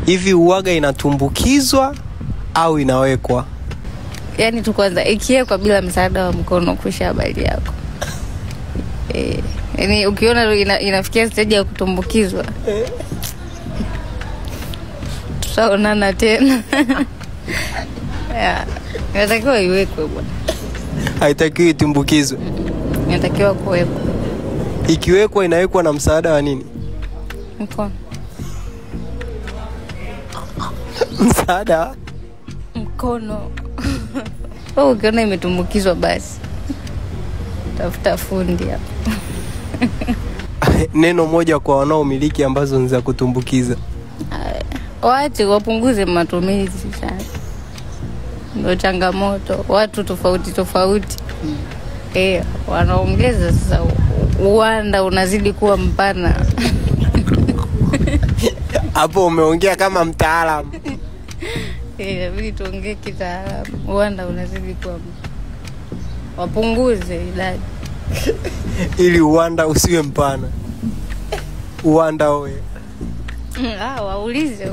Hivi uwaga inatumbukizwa au inawekwa? Yaani tu kwanza ikiwekwa bila msaada wa mkono kusha habari yako. Yaani ukiona inafikia stage ya kutumbukizwa. Tutaonana tena. Inatakiwa iwekwe bwana. Haitakiwi itumbukizwe. Inatakiwa kuwekwa. Ikiwekwa inawekwa na msaada wa nini? Mkono. Msaada? Mkono. Ukiona imetumbukizwa basi tafuta fundi hapo. Neno moja kwa wanaomiliki ambazo ni za kutumbukiza. Waache wapunguze matumizi sana. Ndio changamoto. Watu tofauti. Wanaongeza sasa, uwanda unazidi kuwa mpana. Hapo umeongea kama mtaalamu. Inabidi tuongee kitaalamu. Uwanda unazidi kuwa wapunguze idadi. Ili uwanda usiwe mpana. Uwanda wewe. Waulize.